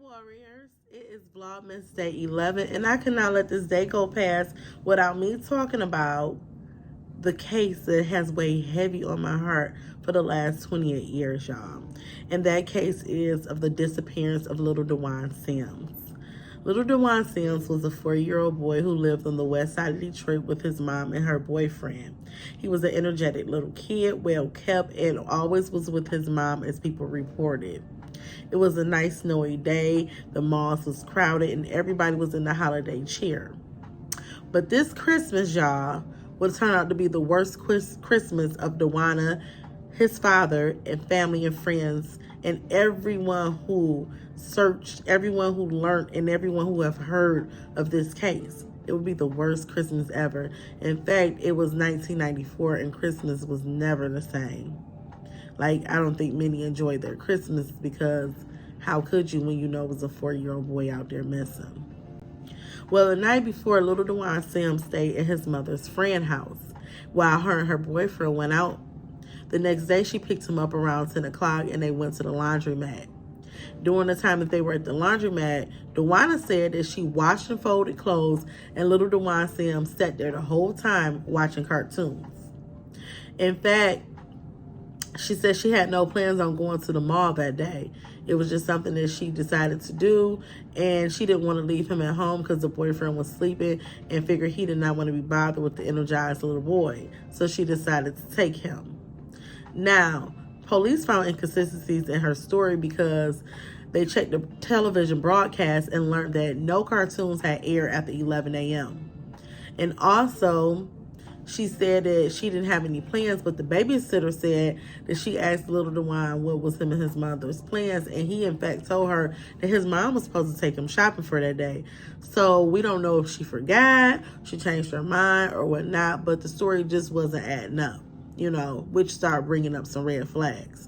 Warriors, it is Vlogmas Day 11, and I cannot let this day go past without me talking about the case that has weighed heavy on my heart for the last 28 years, y'all. And that case is of the disappearance of little DWAN Sims. Little DWAN Sims was a 4-year-old boy who lived on the west side of Detroit with his mom and her boyfriend. He was an energetic little kid, well kept, and always was with his mom, as people reported. It was a nice snowy day, the malls was crowded, and everybody was in the holiday cheer. But this Christmas, y'all, would turn out to be the worst Christmas of DWAN, his father, and family and friends, and everyone who searched, everyone who learned, and everyone who have heard of this case. It would be the worst Christmas ever. In fact, it was 1994, and Christmas was never the same. Like, I don't think many enjoyed their Christmas, because how could you when you know it was a 4-year-old boy out there missing? Well, the night before, little DWAN Sims stayed at his mother's friend's house while her and her boyfriend went out. The next day, she picked him up around 10 o'clock, and they went to the laundromat. During the time that they were at the laundromat, DWAN said that she washed and folded clothes, and little DWAN Sims sat there the whole time watching cartoons. In fact, she said she had no plans on going to the mall that day. It was just something that she decided to do, and she didn't want to leave him at home because the boyfriend was sleeping and figured he did not want to be bothered with the energized little boy. So she decided to take him. Now, police found inconsistencies in her story because they checked the television broadcast and learned that no cartoons had aired after 11 a.m. And also, she said that she didn't have any plans, but the babysitter said that she asked little DWAN what was him and his mother's plans, and he in fact told her that his mom was supposed to take him shopping for that day. So we don't know if she forgot, she changed her mind, or whatnot, but the story just wasn't adding up, you know, which started bringing up some red flags.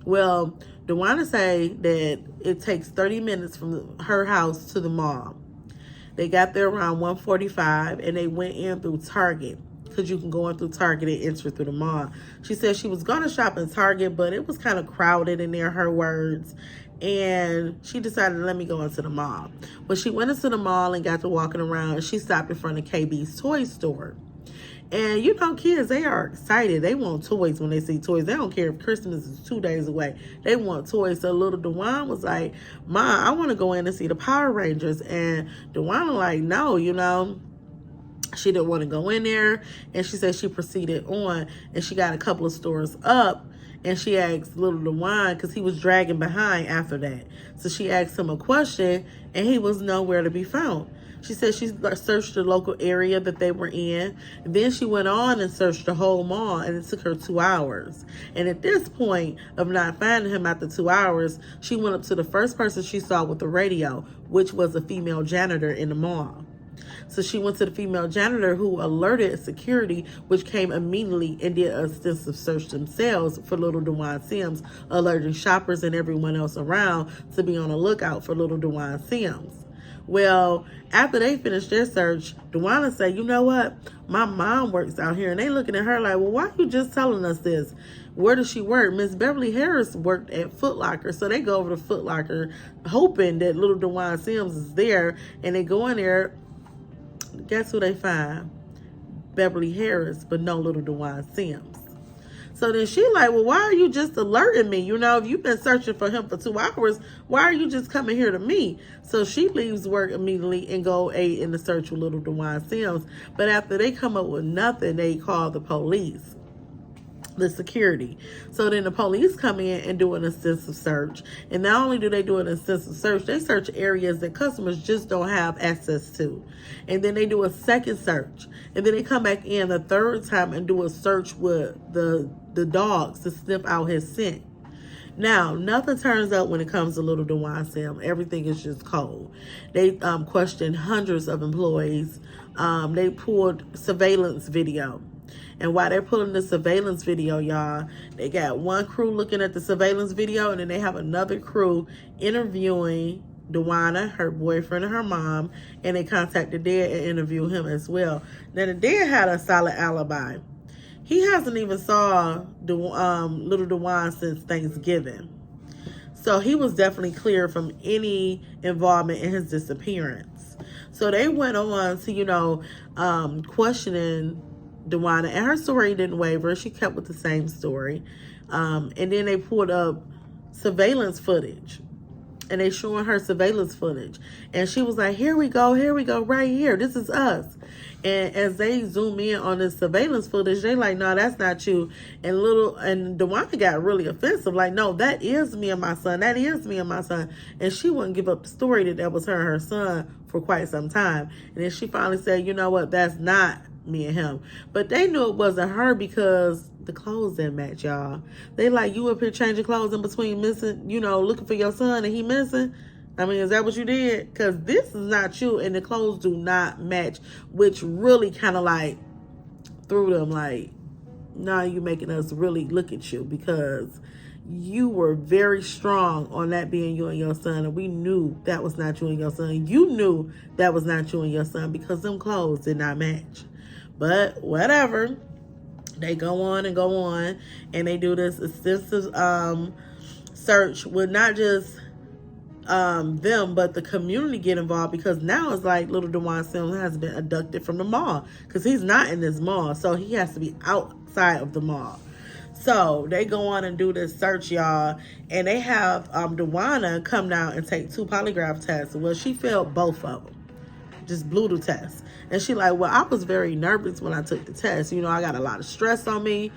Well, DWAN say that it takes 30 minutes from her house to the mall. They got there around 1:45, and they went in through Target, because you can go in through Target and enter through the mall. She said she was going to shop in Target, but it was kind of crowded in there, her words, and she decided to let me go into the mall. When she went into the mall and got to walking around, she stopped in front of KB's toy store. And you know, kids, they are excited. They want toys when they see toys. They don't care if Christmas is 2 days away. They want toys. So little DWAN was like, "Ma, I want to go in and see the Power Rangers." And DWAN was like, "No, you know." She didn't want to go in there, and she said she proceeded on, and she got a couple of stores up, and she asked little DWAN, because he was dragging behind after that. So she asked him a question, and he was nowhere to be found. She said she searched the local area that they were in, and then she went on and searched the whole mall, and it took her 2 hours. And at this point of not finding him after 2 hours, she went up to the first person she saw with the radio, which was a female janitor in the mall. So she went to the female janitor, who alerted security, which came immediately and did an extensive search themselves for little DWAN Sims, alerting shoppers and everyone else around to be on the lookout for little DWAN Sims. Well, after they finished their search, DWAN said, "You know what? My mom works out here." And they looking at her like, "Well, why are you just telling us this? Where does she work?" Miss Beverly Harris worked at Foot Locker. So they go over to Foot Locker hoping that little DWAN Sims is there. And they go in there. Guess who they find? Beverly Harris, but no little DWAN Sims. So then she like, "Well, why are you just alerting me? You know, if you've been searching for him for 2 hours, why are you just coming here to me?" So she leaves work immediately and go aid in the search with little DWAN Sims. But after they come up with nothing, they call the police, the security. So then the police come in and do an extensive search. And not only do they do an extensive search, they search areas that customers just don't have access to. And then they do a second search. And then they come back in the third time and do a search with the dogs to sniff out his scent. Now, nothing turns up when it comes to little DWAN Sims. Everything is just cold. They questioned hundreds of employees. They pulled surveillance video. And while they're pulling the surveillance video, y'all, they got one crew looking at the surveillance video, and then they have another crew interviewing DWAN, her boyfriend, and her mom, and they contacted the dad and interviewed him as well. Now, the dad had a solid alibi. He hasn't even saw little DWAN since Thanksgiving. So he was definitely clear from any involvement in his disappearance. So they went on to, questioning DeWanna, and her story didn't waver. She kept with the same story. And then they pulled up surveillance footage, and they showing her surveillance footage, and she was like, here we go, right here, this is us. And as they zoom in on this surveillance footage, they like, no, that's not you. And DeWanna got really offensive, like, no, that is me and my son, and she wouldn't give up the story that was her and her son for quite some time. And then she finally said, you know what, that's not me and him. But they knew it wasn't her because the clothes didn't match, y'all. They like, you up here changing clothes in between missing, looking for your son and he missing? I mean, is that what you did? Because this is not you, and the clothes do not match, which really kind of like threw them like, nah, you making us really look at you, because you were very strong on that being you and your son, and we knew that was not you and your son. You knew that was not you and your son because them clothes did not match. But whatever. They go on, and they do this extensive search with not just them, but the community get involved, because now it's like little DWAN Sims has been abducted from the mall, because he's not in this mall, so he has to be outside of the mall. So they go on and do this search, y'all, and they have DeWanna come down and take 2 polygraph tests. Well, she failed both of them, just blew the test. And she like, well, I was very nervous when I took the test. I got a lot of stress on me.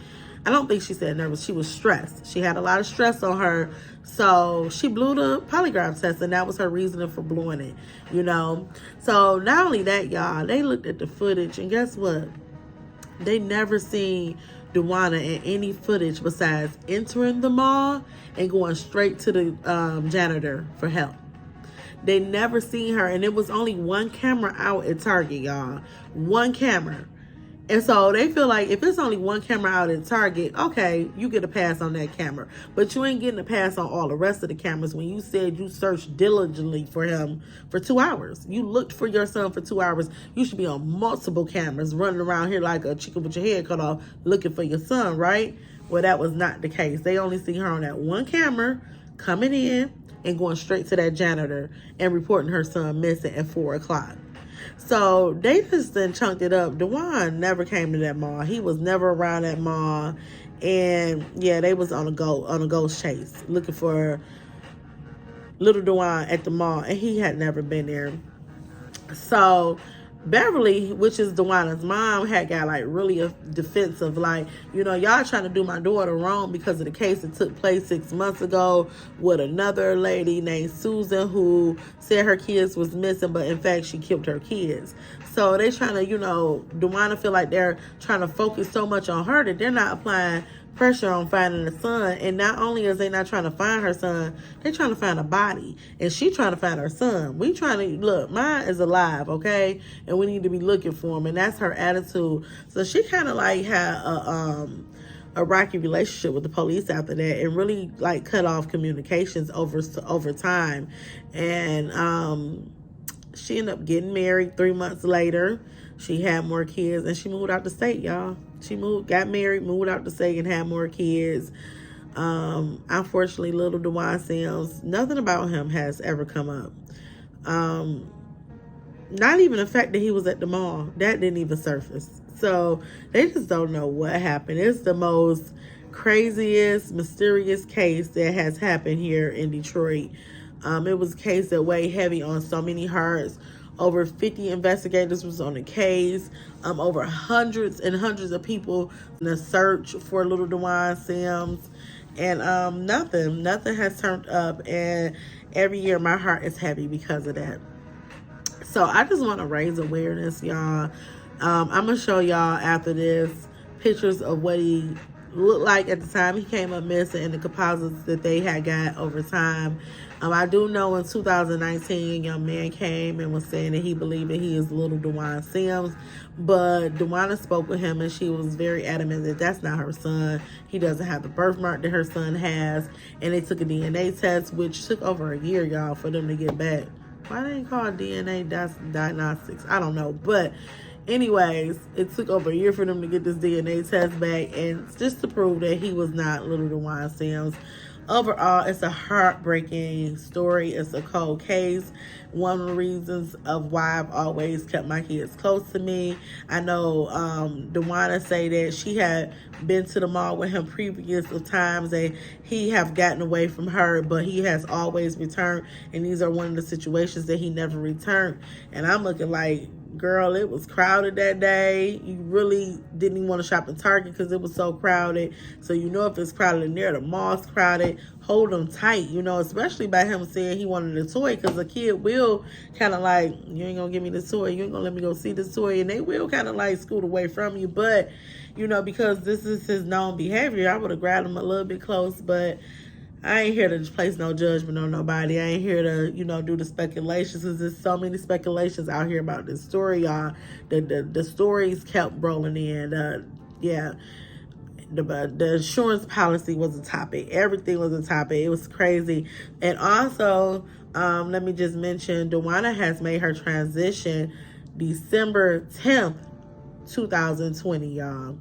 I don't think she said nervous. She was stressed. She had a lot of stress on her. So she blew the polygraph test, and that was her reasoning for blowing it, So not only that, y'all, they looked at the footage, and guess what? They never seen DeWanna in any footage besides entering the mall and going straight to the janitor for help. They never seen her, and it was only 1 camera out at Target, y'all. 1 camera. And so they feel like if it's only 1 camera out at Target, okay, you get a pass on that camera. But you ain't getting a pass on all the rest of the cameras when you said you searched diligently for him for 2 hours. You looked for your son for 2 hours. You should be on multiple cameras running around here like a chicken with your head cut off looking for your son, right? Well, that was not the case. They only see her on that 1 camera coming in and going straight to that janitor and reporting her son missing at 4 o'clock. So they just then chunked it up. DeWan never came to that mall. He was never around that mall. And yeah, they was on a ghost chase looking for little DeWan at the mall, and he had never been there. So Beverly, which is DeWanna's mom, had got like really defensive, like, y'all trying to do my daughter wrong because of the case that took place 6 months ago with another lady named Susan who said her kids was missing, but in fact she killed her kids. So they trying to, DeWanna feel like they're trying to focus so much on her that they're not applying pressure on finding the son. And not only is they not trying to find her son, they're trying to find a body, and she trying to find her son. We trying to look, mine is alive, okay, and we need to be looking for him. And that's her attitude. So she kind of like had a rocky relationship with the police after that, and really like cut off communications over time. And she ended up getting married 3 months later. She had more kids, and she moved out the state, y'all. She got married, moved out the state, and had more kids. Unfortunately, little DWAN Sims, nothing about him has ever come up. Not even the fact that he was at the mall. That didn't even surface. So they just don't know what happened. It's the most craziest, mysterious case that has happened here in Detroit. It was a case that weighed heavy on so many hearts. Over 50 investigators was on the case. Over hundreds and hundreds of people in the search for little DWAN Sims. And nothing has turned up. And every year my heart is heavy because of that. So I just want to raise awareness, y'all. I'm going to show y'all after this pictures of what he looked like at the time he came up missing and the composites that they had got over time. I do know in 2019, a young man came and was saying that he believed that he is little DWAN Sims, but DeWanna spoke with him, and she was very adamant that that's not her son. He doesn't have the birthmark that her son has, and they took a DNA test, which took over a year, y'all, for them to get back. Why they ain't called DNA diagnostics? I don't know, but anyways, it took over a year for them to get this DNA test back, and just to prove that he was not little DeWAN Sims. overall, it's a heartbreaking story. It's a cold case. One of the reasons of why I've always kept my kids close to me. I know DWAN say that she had been to the mall with him previous times and he have gotten away from her, but he has always returned, and these are one of the situations that he never returned. And I'm looking like, girl, it was crowded that day. You really didn't even want to shop at Target because it was so crowded. So you know if it's crowded in there, the mall's crowded. Hold them tight, you know, especially by him saying he wanted a toy, because a kid will kind of like, you ain't going to give me this toy, you ain't going to let me go see this toy, and they will kind of like scoot away from you. But, you know, because this is his known behavior, I would have grabbed him a little bit close, but I ain't here to place no judgment on nobody. I ain't here to, you know, do the speculations, because there's so many speculations out here about this story, y'all. The stories kept rolling in. The insurance policy was a topic. Everything was a topic. It was crazy. And also, let me just mention, DWAN has made her transition December 10th, 2020, y'all.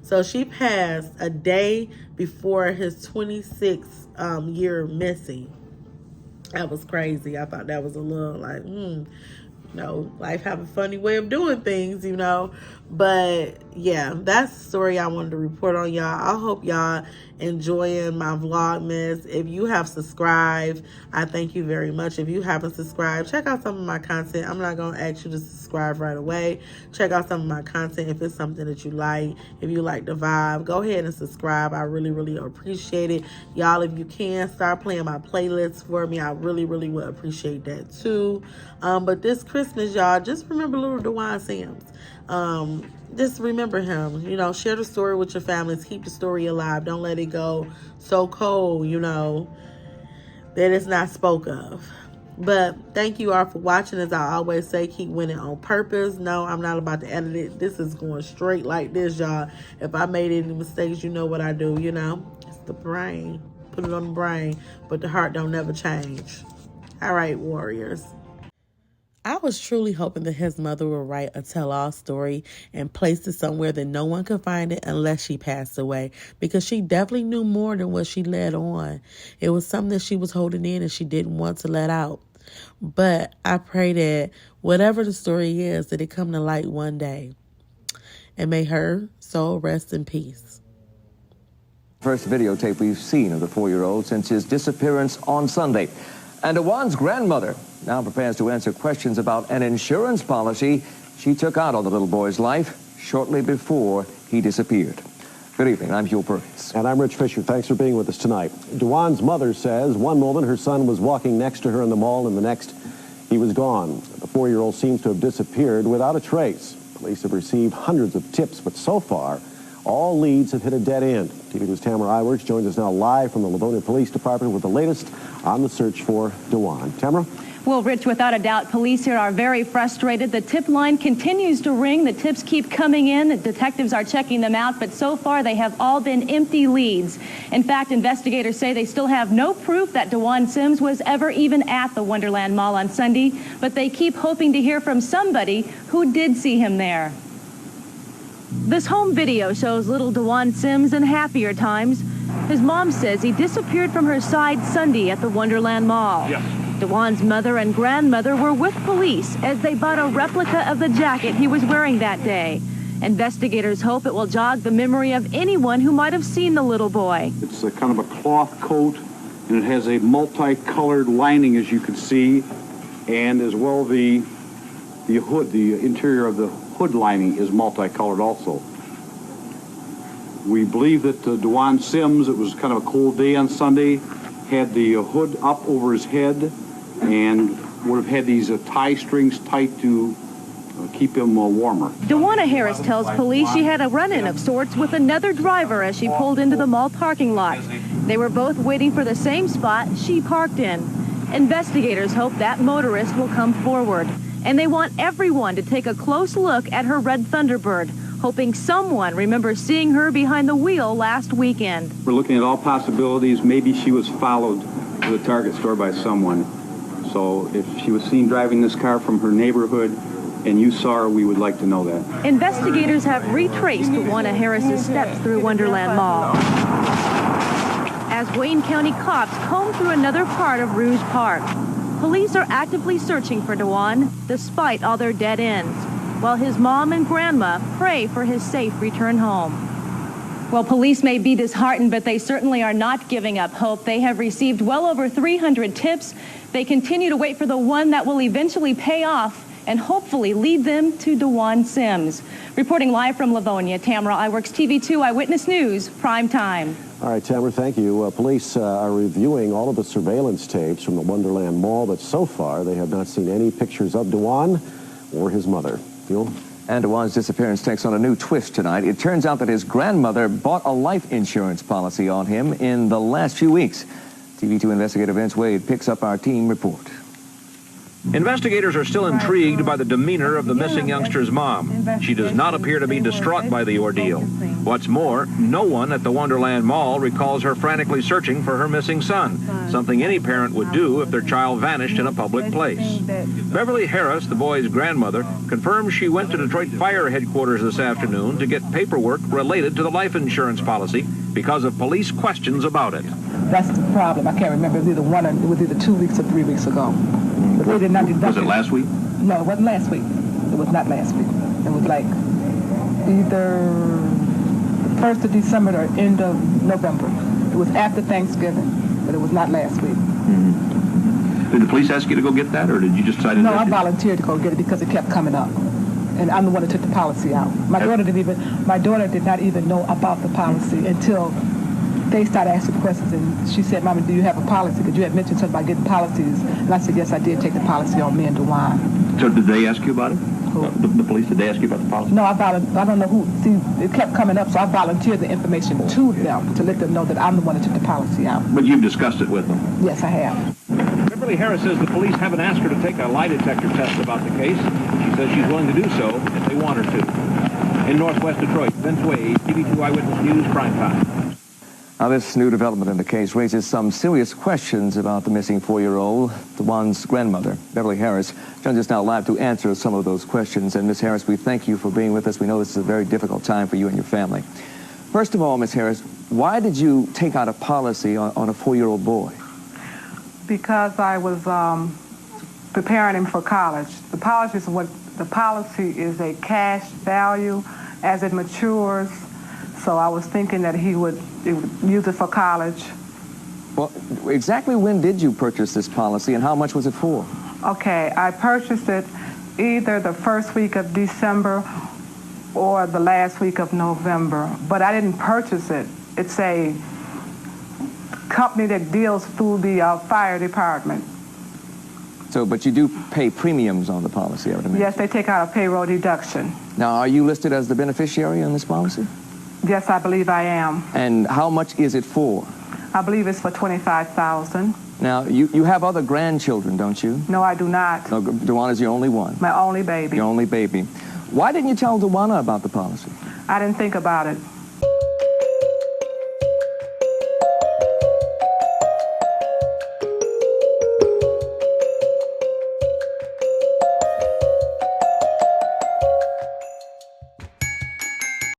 So she passed a day before his 26th year missing. That was crazy. I thought that was a little like, you know, life have a funny way of doing things, you know. But yeah, that's the story I wanted to report on, y'all. I hope y'all enjoying my Vlogmas. If you have subscribed, I thank you very much. If you haven't subscribed, check out some of my content. I'm not going to ask you to subscribe right away. Check out some of my content if it's something that you like. If you like the vibe, go ahead and subscribe. I really, really appreciate it. Y'all, if you can, start playing my playlists for me. I really, really would appreciate that too. But this Christmas, y'all, just remember little DWAN Sims. Just remember him, you know, share the story with your families, keep the story alive. Don't let it go so cold, you know, that it's not spoke of. But thank you all for watching. As I always say, keep winning on purpose. No, I'm not about to edit it. This is going straight like this, y'all. If I made any mistakes, you know what I do, you know. It's the brain. Put it on the brain. But the heart don't never change. All right, warriors. I was truly hoping that his mother would write a tell-all story and place it somewhere that no one could find it unless she passed away, because she definitely knew more than what she let on. It was something that she was holding in and she didn't want to let out. But I pray that whatever the story is, that it come to light one day. And may her soul rest in peace. First videotape we've seen of the 4-year-old since his disappearance on Sunday. And DWAN's grandmother now prepares to answer questions about an insurance policy she took out on the little boy's life shortly before he disappeared. Good evening, I'm Hugh Perkins. And I'm Rich Fisher. Thanks for being with us tonight. DWAN's mother says one moment her son was walking next to her in the mall, and the next he was gone. The 4-year-old seems to have disappeared without a trace. Police have received hundreds of tips, but so far, all leads have hit a dead end. TV News' Tamara Iwerks joins us now live from the Livonia Police Department with the latest on the search for DWAN. Tamara? Well, Rich, without a doubt, police here are very frustrated. The tip line continues to ring. The tips keep coming in. The detectives are checking them out, but so far they have all been empty leads. In fact, investigators say they still have no proof that DWAN Sims was ever even at the Wonderland Mall on Sunday, but they keep hoping to hear from somebody who did see him there. This home video shows little DWAN Sims in happier times. His mom says he disappeared from her side Sunday at the Wonderland Mall. Yes. DWAN's mother and grandmother were with police as they bought a replica of the jacket he was wearing that day. Investigators hope it will jog the memory of anyone who might have seen the little boy. It's a kind of a cloth coat, and it has a multicolored lining, as you can see, and as well the hood, the interior of the hood lining is multicolored also. We believe that DWAN Sims, it was kind of a cold day on Sunday, had the hood up over his head and would have had these tie strings tight to keep him warmer. DeWanna Harris tells police she had a run-in of sorts with another driver as she pulled into the mall parking lot. They were both waiting for the same spot she parked in. Investigators hope that motorist will come forward. And they want everyone to take a close look at her red Thunderbird, hoping someone remembers seeing her behind the wheel last weekend. We're looking at all possibilities. Maybe she was followed to the Target store by someone. So if she was seen driving this car from her neighborhood and you saw her, we would like to know that. Investigators have retraced DeWanna Harris's steps through Wonderland Mall. as Wayne County cops comb through another part of Rouge Park. Police are actively searching for DeJuan, despite all their dead ends, while his mom and grandma pray for his safe return home. Well, police may be disheartened, but they certainly are not giving up hope. They have received well over 300 tips. They continue to wait for the one that will eventually pay off and hopefully lead them to DWAN Sims. Reporting live from Livonia, Tamara Iwerks, TV2 Eyewitness News, prime time. All right, Tamara, thank you. Police are reviewing all of the surveillance tapes from the Wonderland Mall, but so far they have not seen any pictures of DeJuan or his mother. Fuel? And DeJuan's disappearance takes on a new twist tonight. It turns out that his grandmother bought a life insurance policy on him in the last few weeks. TV2 investigator Vince Wade picks up our team report. Investigators are still intrigued by the demeanor of the missing youngster's mom. She does not appear to be distraught by the ordeal. What's more, no one at the Wonderland Mall recalls her frantically searching for her missing son, something any parent would do if their child vanished in a public place. Beverly Harris, the boy's grandmother, confirms she went to Detroit Fire Headquarters this afternoon to get paperwork related to the life insurance policy because of police questions about it. That's the problem. I can't remember. It was either 2 weeks or 3 weeks ago. But they did not deduct. Was it last week? No, it wasn't last week. It was not last week. It was like either the 1st of December or end of November. It was after Thanksgiving, but it was not last week. Mm-hmm. Did the police ask you to go get that, or did you just decide to? No, I volunteered to go get it because it kept coming up. And I'm the one that took the policy out. My daughter did not even know about the policy until they started asking questions, and she said, "Mama, do you have a policy? Because you had mentioned something about getting policies." And I said, "Yes, I did take the policy on me and DeJuan." So did they ask you about it? Who? The police, did they ask you about the policy? No, I don't know who. See, it kept coming up, so I volunteered the information to them to let them know that I'm the one that took the policy out. But you've discussed it with them? Yes, I have. Beverly Harris says the police haven't asked her to take a lie detector test about the case. She says she's willing to do so if they want her to. In Northwest Detroit, Vince Wade, TV2 Eyewitness News, prime time. Now, this new development in the case raises some serious questions about the missing 4-year-old, DeJuan's grandmother. Beverly Harris joins us now live to answer some of those questions. And Ms. Harris, we thank you for being with us. We know this is a very difficult time for you and your family. First of all, Ms. Harris, why did you take out a policy on a 4-year-old boy? Because I was preparing him for college. The policy is a cash value as it matures. So I was thinking that he would use it for college. Well, exactly when did you purchase this policy and how much was it for? Okay, I purchased it either the first week of December or the last week of November. But I didn't purchase it. It's a company that deals through the fire department. So, but you do pay premiums on the policy, I would imagine. Yes, they take out a payroll deduction. Now, are you listed as the beneficiary on this policy? Yes, I believe I am. And how much is it for? I believe it's for $25,000. Now, you have other grandchildren, don't you? No, I do not. No, DeJuan is your only one. My only baby. Your only baby. Why didn't you tell DeJuan about the policy? I didn't think about it.